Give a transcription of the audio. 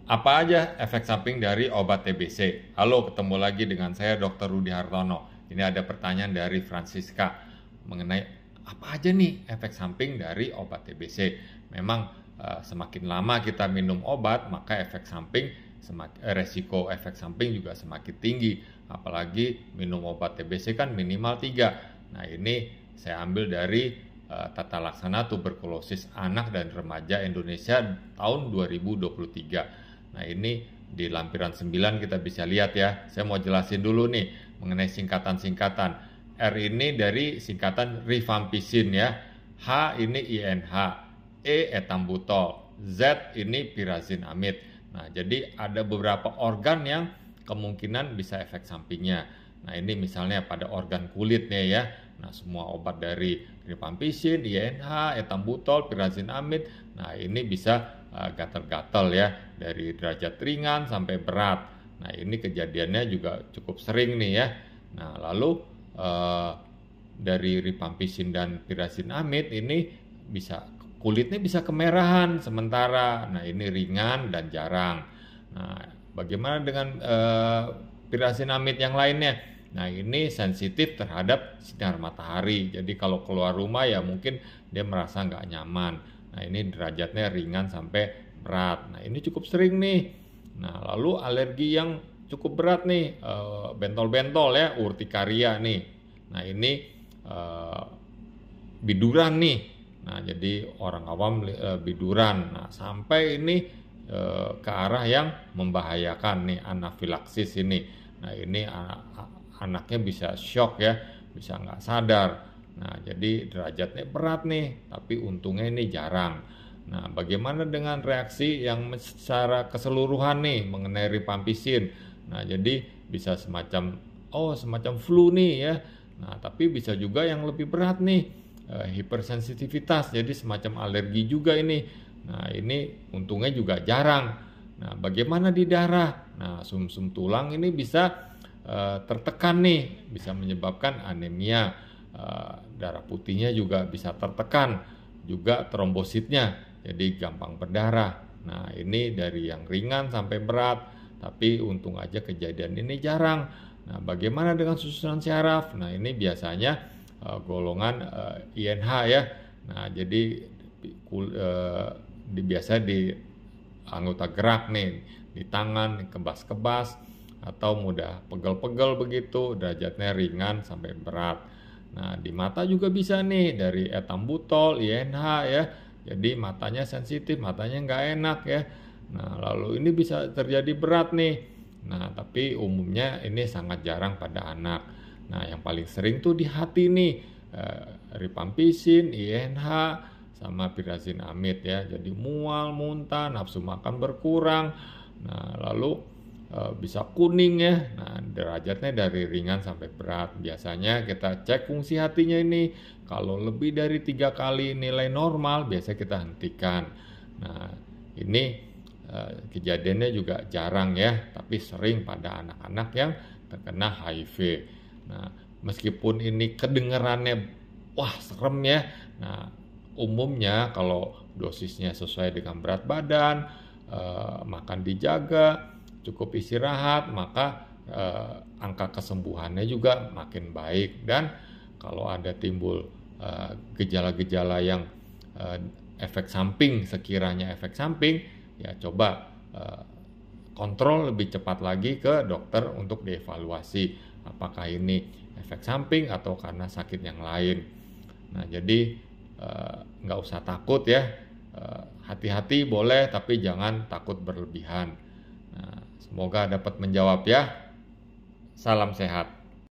Apa aja efek samping dari obat TBC? Halo, ketemu lagi dengan saya Dr. Rudi Hartono. Ini ada pertanyaan dari Francisca mengenai apa aja nih efek samping dari obat TBC. Memang semakin lama kita minum obat, maka resiko efek samping juga semakin tinggi. Apalagi minum obat TBC kan minimal 3. Nah, ini saya ambil dari Tata Laksana Tuberkulosis Anak dan Remaja Indonesia tahun 2023. Nah, ini di lampiran 9 kita bisa lihat ya. Saya mau jelasin dulu nih mengenai singkatan-singkatan. R ini dari singkatan rifampicin ya. H ini INH, E etambutol, Z ini pyrazinamid. Nah, jadi ada beberapa organ yang kemungkinan bisa efek sampingnya. Nah, ini misalnya pada organ kulit nih ya. Nah, semua obat dari rifampicin, INH, etambutol, pyrazinamid. Nah, ini bisa gatal-gatal ya, dari derajat ringan sampai berat. Nah, ini kejadiannya juga cukup sering nih ya. Nah, lalu dari rifampicin dan pyrazinamid ini kulitnya bisa kemerahan sementara. Nah, ini ringan dan jarang. Nah, bagaimana dengan pyrazinamid yang lainnya? Nah, ini sensitif terhadap sinar matahari. Jadi kalau keluar rumah ya mungkin dia merasa nggak nyaman. Nah, ini derajatnya ringan sampai berat. Nah, ini cukup sering nih. Nah, lalu alergi yang cukup berat nih, bentol-bentol ya, urtikaria nih. Nah, ini biduran nih. Nah, jadi orang awam biduran. Nah, sampai ini ke arah yang membahayakan nih, anafilaksis ini. Nah, ini anaknya bisa shock ya, bisa nggak sadar. Nah, jadi derajatnya berat nih, tapi untungnya ini jarang. Nah, bagaimana dengan reaksi yang secara keseluruhan nih mengenai rifampicin? Nah, jadi bisa semacam flu nih ya. Nah, tapi bisa juga yang lebih berat nih, hipersensitivitas, jadi semacam alergi juga ini. Nah, ini untungnya juga jarang. Nah, bagaimana di darah? Nah, sumsum tulang ini bisa tertekan nih, bisa menyebabkan anemia. Darah putihnya juga bisa tertekan, juga trombositnya jadi gampang berdarah. Nah, ini dari yang ringan sampai berat, tapi untung aja kejadian ini jarang. Nah, bagaimana dengan susunan syaraf? Nah, ini biasanya golongan INH ya. Nah, jadi biasa di anggota gerak nih, di tangan, kebas-kebas, atau mudah pegel-pegel begitu, derajatnya ringan sampai berat. Nah, di mata juga bisa nih dari etambutol, INH ya. Jadi matanya sensitif, matanya nggak enak ya. Nah, lalu ini bisa terjadi berat nih. Nah, tapi umumnya ini sangat jarang pada anak. Nah, yang paling sering tuh di hati nih, rifampicin, INH, sama pyrazinamid ya. Jadi mual, muntah, nafsu makan berkurang. Nah, lalu bisa kuning ya. Nah, derajatnya dari ringan sampai berat. Biasanya kita cek fungsi hatinya ini. Kalau lebih dari 3 kali nilai normal, biasa kita hentikan. Nah, ini kejadiannya juga jarang ya, tapi sering pada anak-anak yang terkena HIV. Nah, meskipun ini kedengarannya wah serem ya. Nah, umumnya kalau dosisnya sesuai dengan berat badan, makan dijaga, cukup istirahat, maka angka kesembuhannya juga makin baik. Dan kalau ada timbul gejala-gejala yang efek samping, sekiranya efek samping, ya coba kontrol lebih cepat lagi ke dokter untuk dievaluasi apakah ini efek samping atau karena sakit yang lain. Nah, jadi nggak usah takut ya, hati-hati boleh, tapi jangan takut berlebihan. Nah, semoga dapat menjawab ya. Salam sehat.